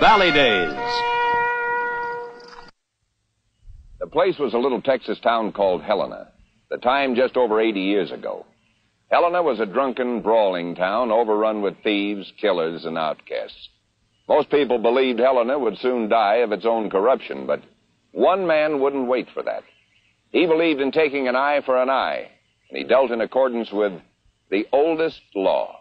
Valley Days. The place was a little Texas town called Helena, the time just over 80 years ago. Helena was a drunken, brawling town overrun with thieves, killers, and outcasts. Most people believed Helena would soon die of its own corruption, but one man wouldn't wait for that. He believed in taking an eye for an eye, and he dealt in accordance with the oldest law.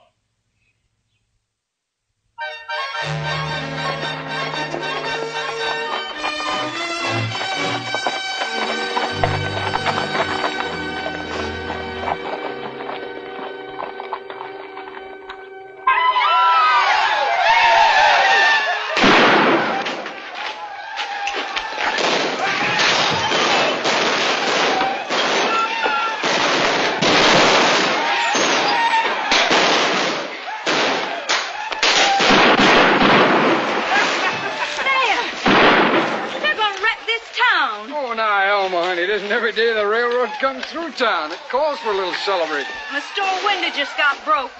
It isn't every day the railroad comes through town. It calls for a little celebration. My store window just got broke.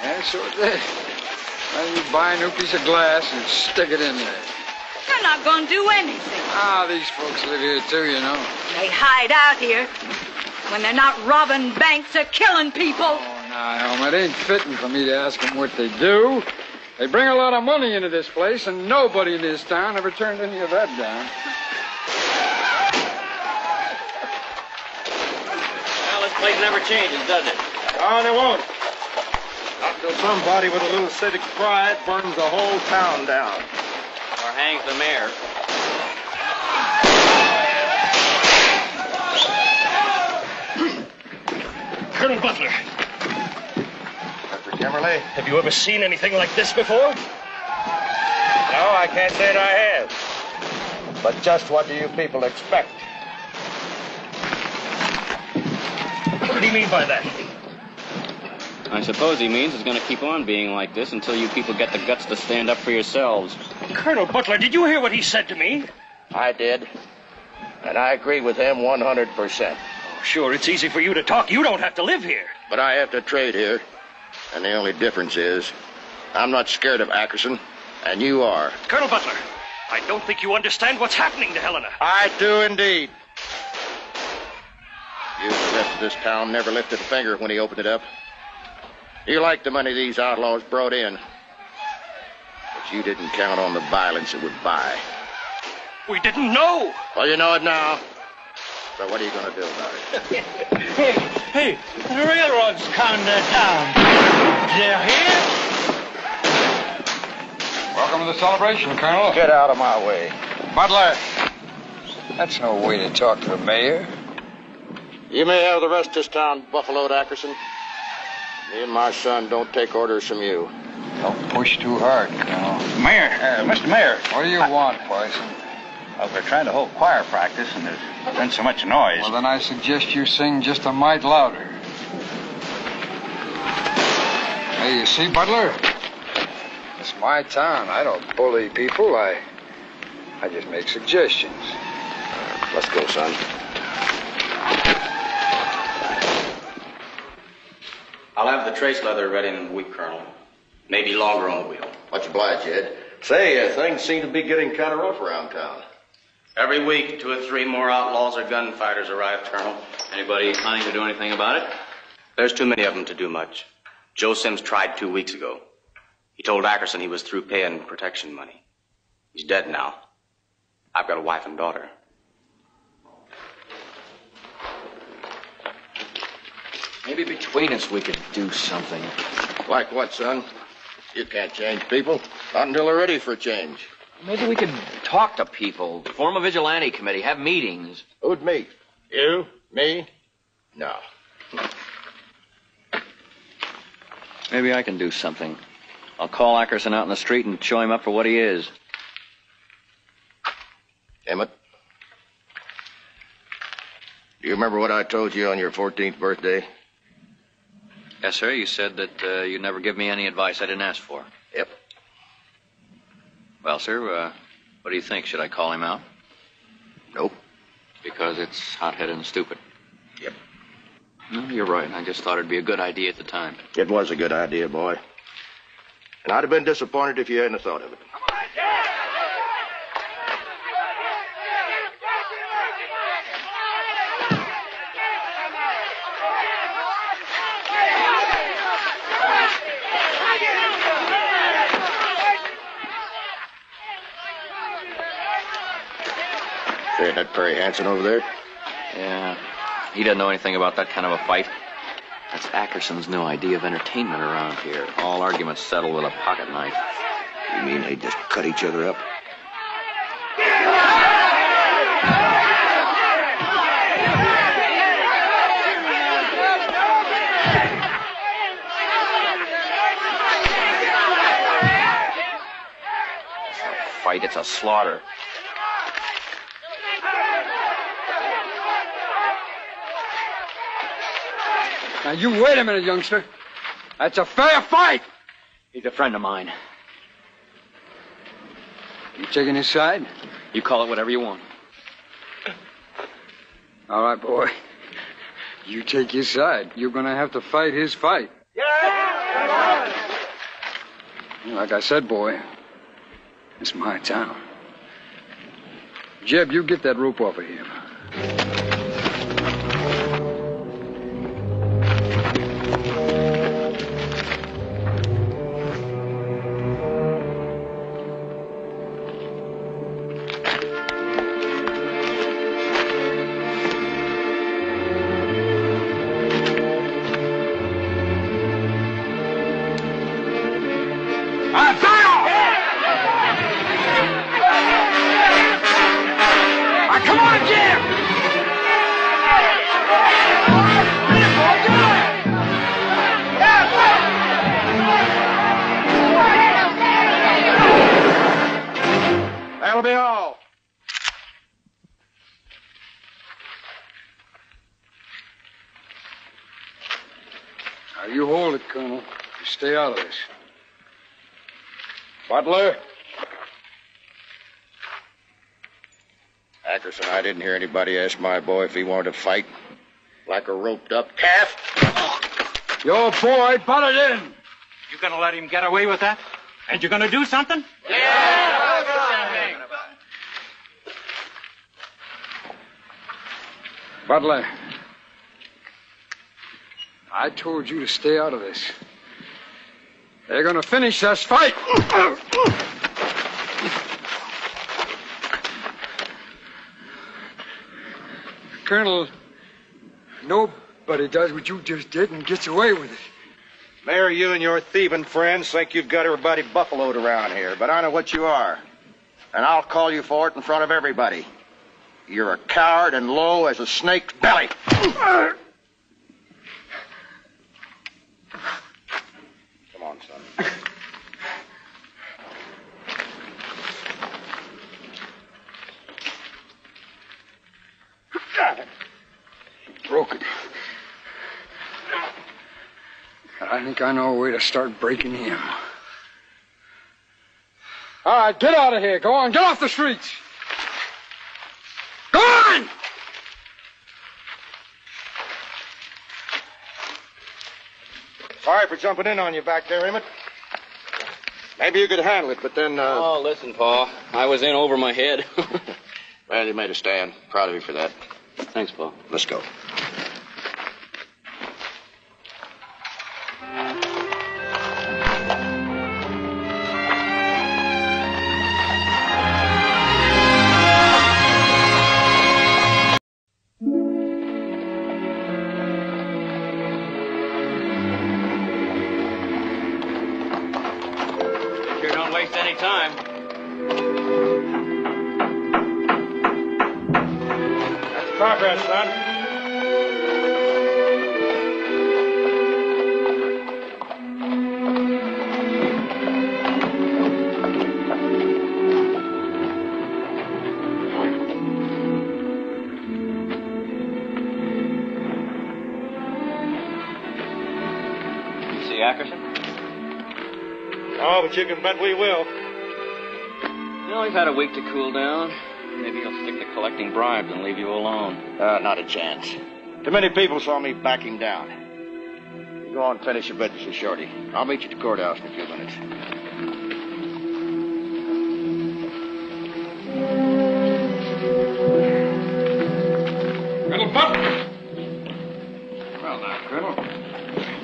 Yeah, so it did. Well, you buy a new piece of glass and stick it in there. They're not going to do anything. These folks live here too, you know. They hide out here when they're not robbing banks or killing people. Oh, now, Elma, it ain't fitting for me to ask them what they do. They bring a lot of money into this place, and nobody in this town ever turned any of that down. This place never changes, does it? Oh, they won't. Not till somebody with a little civic pride burns the whole town down. Or hangs the mayor. Colonel Butler. Dr. Kimberly? Have you ever seen anything like this before? No, I can't say that I have. But just what do you people expect? What did he mean by that? I suppose he means it's going to keep on being like this until you people get the guts to stand up for yourselves. Colonel Butler, did you hear what he said to me? I did. And I agree with him 100%. Oh, sure, it's easy for you to talk. You don't have to live here. But I have to trade here. And the only difference is, I'm not scared of Ackerson, and you are. Colonel Butler, I don't think you understand what's happening to Helena. I do indeed. You, the rest of this town, never lifted a finger when he opened it up. You liked the money these outlaws brought in. But you didn't count on the violence it would buy. We didn't know. Well, you know it now. So what are you going to do about it? Hey, the railroad's coming to town. They're here? Welcome to the celebration, Colonel. Get out of my way. Butler, that's no way to talk to the mayor. You may have the rest of this town buffaloed, Ackerson. Me and my son don't take orders from you. Don't push too hard, Colonel. Mayor, Mr. Mayor. What do you want, Poison? Well, we're trying to hold choir practice, and there's been so much noise. Well, then I suggest you sing just a mite louder. Hey, you see, Butler? It's my town. I don't bully people. I just make suggestions. Let's go, son. I'll have the trace leather ready in a week, Colonel. Maybe longer on the wheel. Much obliged, Ed. Say, things seem to be getting kind of rough around town. Every week, 2 or 3 more outlaws or gunfighters arrive, Colonel. Anybody planning to do anything about it? There's too many of them to do much. Joe Sims tried 2 weeks ago. He told Ackerson he was through paying protection money. He's dead now. I've got a wife and daughter. Maybe between us we could do something. Like what, son? You can't change people. Not until they're ready for change. Maybe we could talk to people, form a vigilante committee, have meetings. Who'd me? You? Me? No. Maybe I can do something. I'll call Ackerson out in the street and show him up for what he is. Emmett, do you remember what I told you on your 14th birthday? Yes, sir. You said that you'd never give me any advice I didn't ask for. Yep. Well, sir, what do you think? Should I call him out? Nope. Because it's hot-headed and stupid. Yep. No, you're right. I just thought it'd be a good idea at the time. It was a good idea, boy. And I'd have been disappointed if you hadn't thought of it. Come on, Dad! Hey, that Perry Hanson over there? Yeah. He doesn't know anything about that kind of a fight. That's Ackerson's new idea of entertainment around here. All arguments settled with a pocket knife. You mean they just cut each other up? It's not a fight, it's a slaughter. Now, you wait a minute, youngster. That's a fair fight. He's a friend of mine. You taking his side? You call it whatever you want. All right, boy. You take his side. You're going to have to fight his fight. Yeah! Like I said, boy, it's my town. Jeb, you get that rope off of him. That'll be all. Now, you hold it, Colonel. You stay out of this. Butler? Ackerson, I didn't hear anybody ask my boy if he wanted to fight. Like a roped-up calf. Your boy butted in. You gonna let him get away with that? And you gonna do something? Butler, I told you to stay out of this. They're going to finish this fight. Colonel, nobody does what you just did and gets away with it. Mayor, you and your thieving friends think you've got everybody buffaloed around here, but I know what you are. And I'll call you for it in front of everybody. You're a coward and low as a snake's belly. Come on, son. He broke it. I think I know a way to start breaking him. All right, get out of here. Go on, get off the streets. Go on! Sorry for jumping in on you back there, Emmett. Maybe you could handle it, but then, Oh, listen, Paul. I was in over my head. Well, you made a stand. Proud of you for that. Thanks, Paul. Let's go. Sure don't waste any time. That's progress, son. You see Ackerson? Oh, but you can bet we will. You know, he's had a week to cool down. Maybe he'll stick to collecting bribes and leave you alone. Not a chance. Too many people saw me backing down. You go on and finish your business with Shorty. I'll meet you at the courthouse in a few minutes. Colonel Butler. Well, now, Colonel,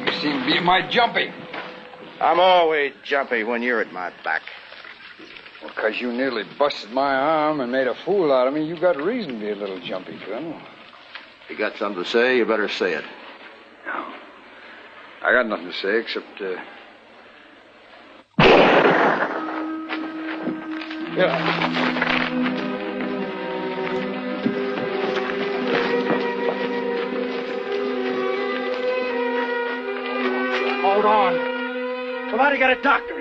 you seem to be mighty jumpy. I'm always jumpy when you're at my back. Well, because you nearly busted my arm and made a fool out of me, you got reason to be a little jumpy, Colonel. If you got something to say, you better say it. No. I got nothing to say except, Yeah. Hold on. Somebody got a doctor.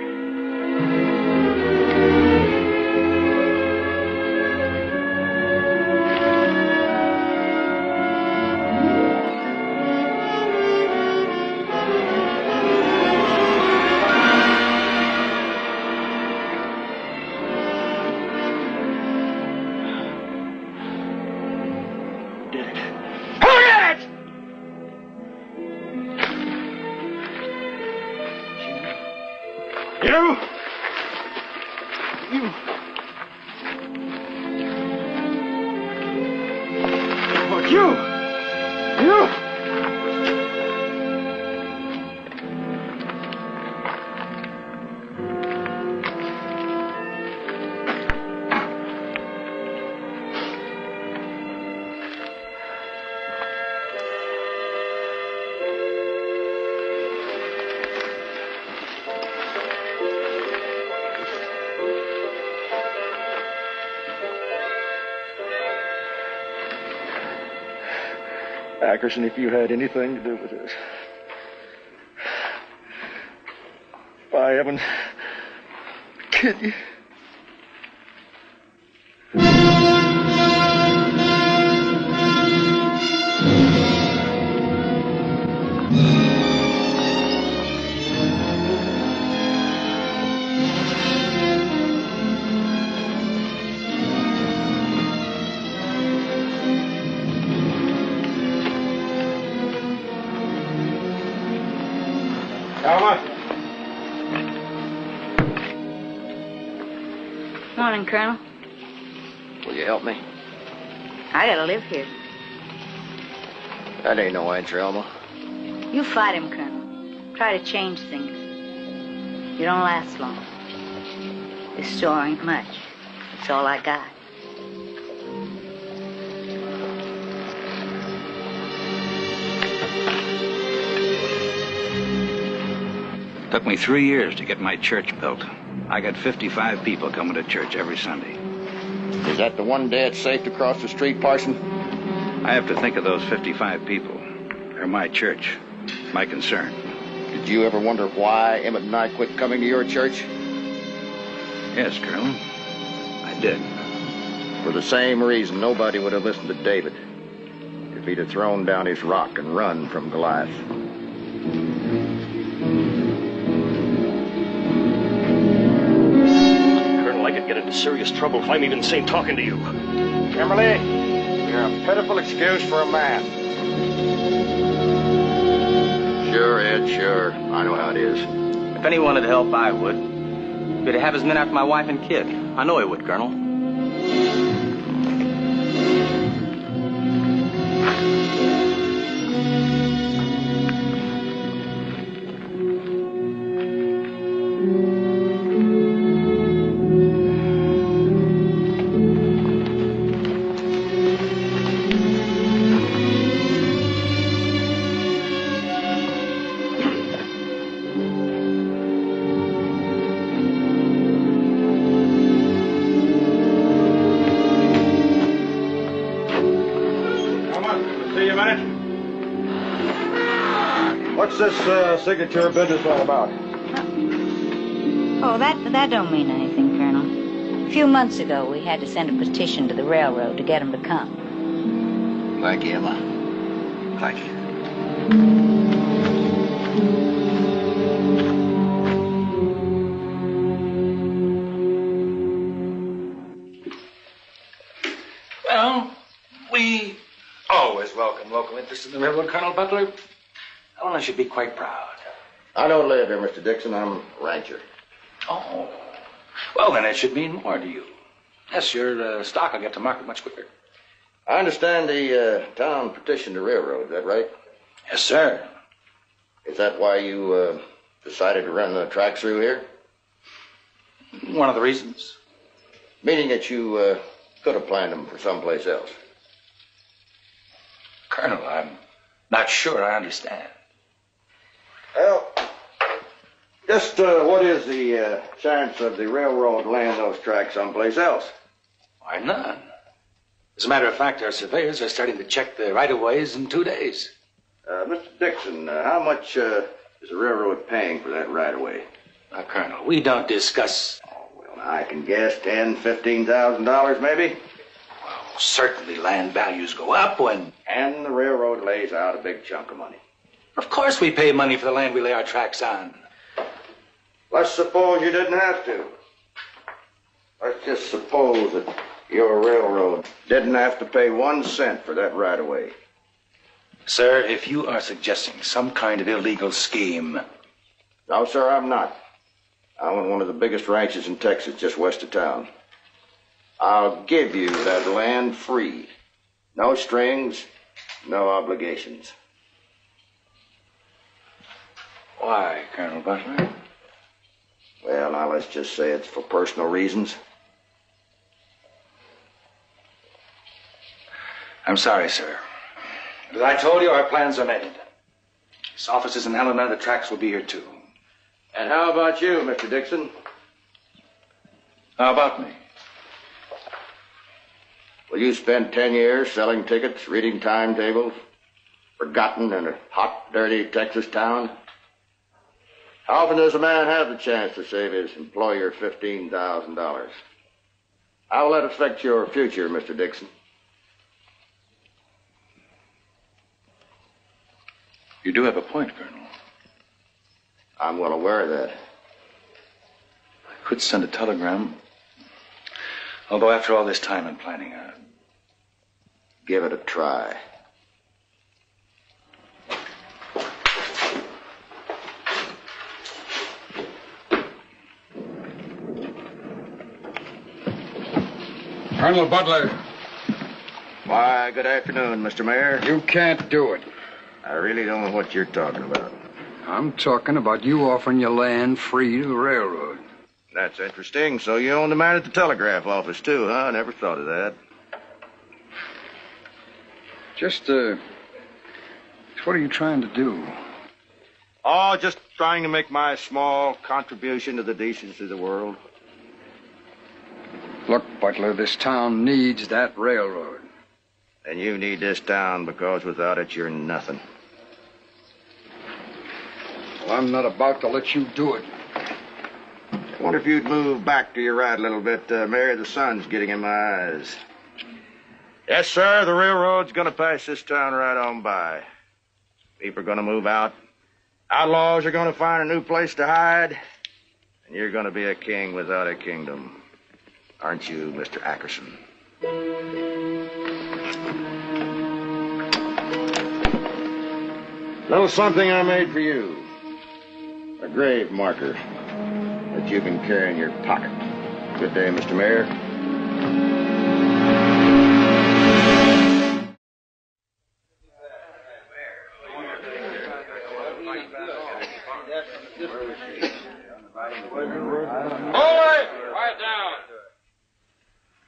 Ackerson, if you had anything to do with this. By heaven, kid you. Morning, Colonel. Will you help me? I gotta live here. That ain't no answer, Elma. You fight him, Colonel. Try to change things. You don't last long. This store ain't much. It's all I got. Took me 3 years to get my church built. I got 55 people coming to church every Sunday. Is that the one day it's safe to cross the street, Parson? I have to think of those 55 people. They're my church, my concern. Did you ever wonder why Emmett and I quit coming to your church? Yes, Colonel. I did. For the same reason nobody would have listened to David if he'd have thrown down his rock and run from Goliath. Colonel, I could get into serious trouble if I'm even sane talking to you. Kimberly, you're a pitiful excuse for a man. Sure, Ed, sure. I know how it is. If anyone would help, I would. He'd have his men after my wife and kid. I know he would, Colonel. What's this signature business all about? Oh, that don't mean anything, Colonel. A few months ago, we had to send a petition to the railroad to get them to come. Thank you, Emma. Thank you. Well, we always welcome local interest in the railroad, Colonel Butler. Helena should be quite proud. I don't live here, Mr. Dixon. I'm a rancher. Oh. Well, then it should mean more to you. Yes, your stock will get to market much quicker. I understand the town petitioned the railroad. Is that right? Yes, sir. Is that why you decided to run the track through here? One of the reasons. Meaning that you could have planned them for someplace else. Colonel, I'm not sure I understand. Well, just what is the chance of the railroad laying those tracks someplace else? Why, none. As a matter of fact, our surveyors are starting to check the right-of-ways in 2 days. Mr. Dixon, how much is the railroad paying for that right-of-way? Colonel, we don't discuss... Oh, well, I can guess $10,000, $15,000 maybe. Well, certainly land values go up when... And the railroad lays out a big chunk of money. Of course we pay money for the land we lay our tracks on. Let's suppose you didn't have to. Let's just suppose that your railroad didn't have to pay 1 cent for that right-of-way. Sir, if you are suggesting some kind of illegal scheme... No, sir, I'm not. I own one of the biggest ranches in Texas, just west of town. I'll give you that land free. No strings, no obligations. Why, Colonel Butler? Well, now let's just say it's for personal reasons. I'm sorry, sir. As I told you, our plans are made. This office is in Helena. The tracks will be here, too. And how about you, Mr. Dixon? How about me? Will you spend 10 years selling tickets, reading timetables, forgotten in a hot, dirty Texas town? How often does a man have the chance to save his employer $15,000? How will that affect your future, Mr. Dixon? You do have a point, Colonel. I'm well aware of that. I could send a telegram. Although after all this time and planning, Give it a try. Colonel Butler. Why, good afternoon, Mr. Mayor. You can't do it. I really don't know what you're talking about. I'm talking about you offering your land free to the railroad. That's interesting. So you own the man at the telegraph office, too, huh? I never thought of that. Just what are you trying to do? Oh, just trying to make my small contribution to the decency of the world. Look, Butler, this town needs that railroad. And you need this town because without it, you're nothing. Well, I'm not about to let you do it. I wonder if you'd move back to your right a little bit, Mary. The sun's getting in my eyes. Yes, sir, the railroad's going to pass this town right on by. People are going to move out. Outlaws are going to find a new place to hide. And you're going to be a king without a kingdom. Aren't you, Mr. Ackerson? Little something I made for you. A grave marker that you can carry in your pocket. Good day, Mr. Mayor. Quiet down.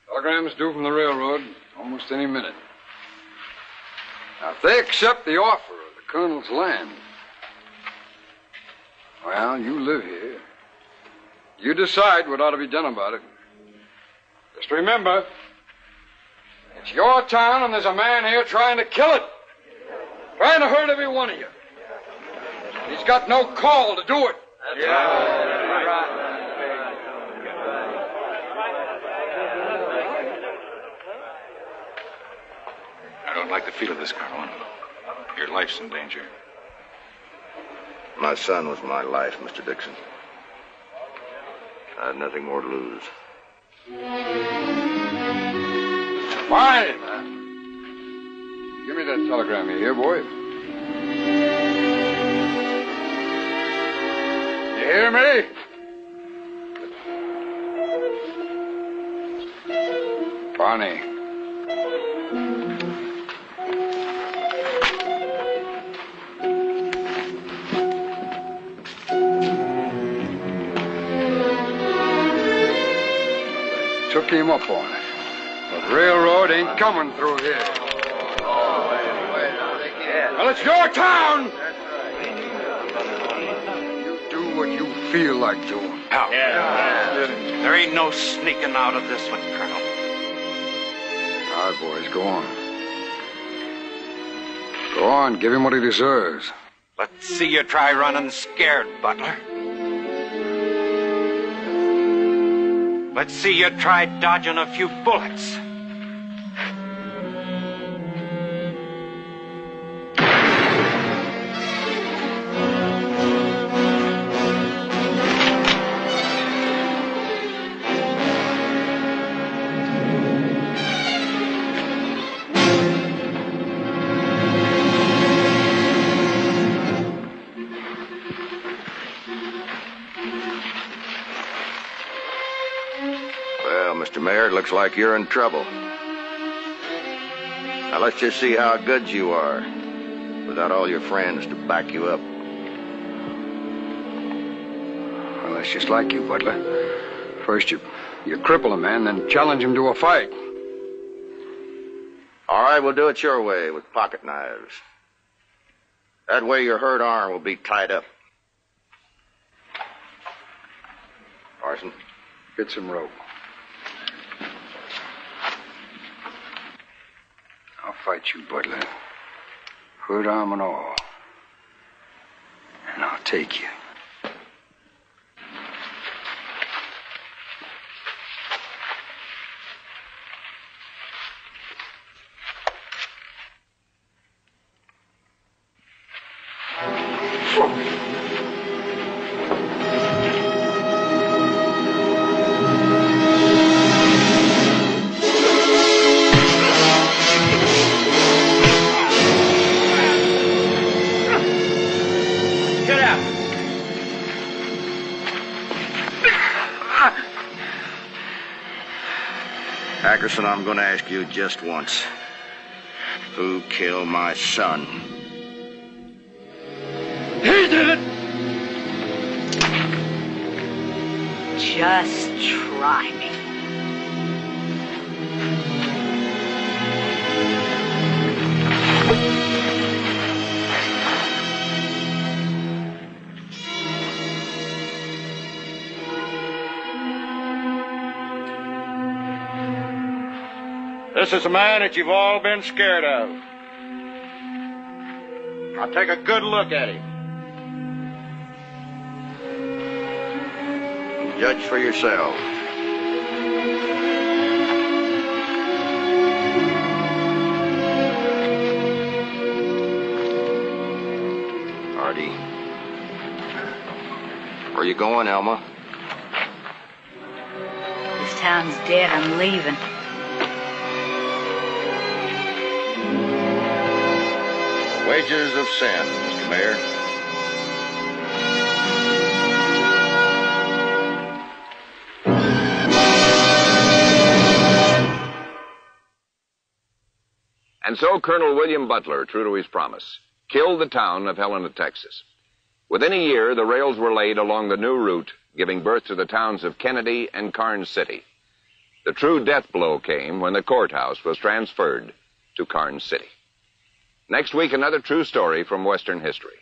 Telegram's due from the railroad almost any minute. Now, if they accept the offer of the colonel's land, well, you live here. You decide what ought to be done about it. Just remember, it's your town and there's a man here trying to kill it. Trying to hurt every one of you. He's got no call to do it. I don't like the feel of this, Colonel. Your life's in danger. My son was my life, Mr. Dixon. I had nothing more to lose. Fine. Give me that telegram you hear, boy. You hear me? Barney. Took came up on it. But railroad ain't coming through here. Well, it's your town. You do what you feel like doing. There ain't no sneaking out of this one, Colonel. All right, boys, go on. Go on, give him what he deserves. Let's see you try running scared, Butler. Let's see you try dodging a few bullets. Mr. Mayor, it looks like you're in trouble. Now let's just see how good you are without all your friends to back you up. Well, that's just like you, Butler. First you cripple a man, then challenge him to a fight. All right, we'll do it your way with pocket knives. That way your hurt arm will be tied up. Parson. Get some rope. I'll fight you, Butler. Hurt arm and all. And I'll take you. Ackerson, I'm going to ask you just once. Who killed my son? He did it! Just try me. This is a man that you've all been scared of. Now take a good look at him. Judge for yourself. Artie. Where you going, Elma? This town's dead. I'm leaving. Wages of sin, Mr. Mayor. And so Colonel William Butler, true to his promise, killed the town of Helena, Texas. Within a year, the rails were laid along the new route, giving birth to the towns of Kennedy and Karnes City. The true death blow came when the courthouse was transferred to Karnes City. Next week, another true story from Western history.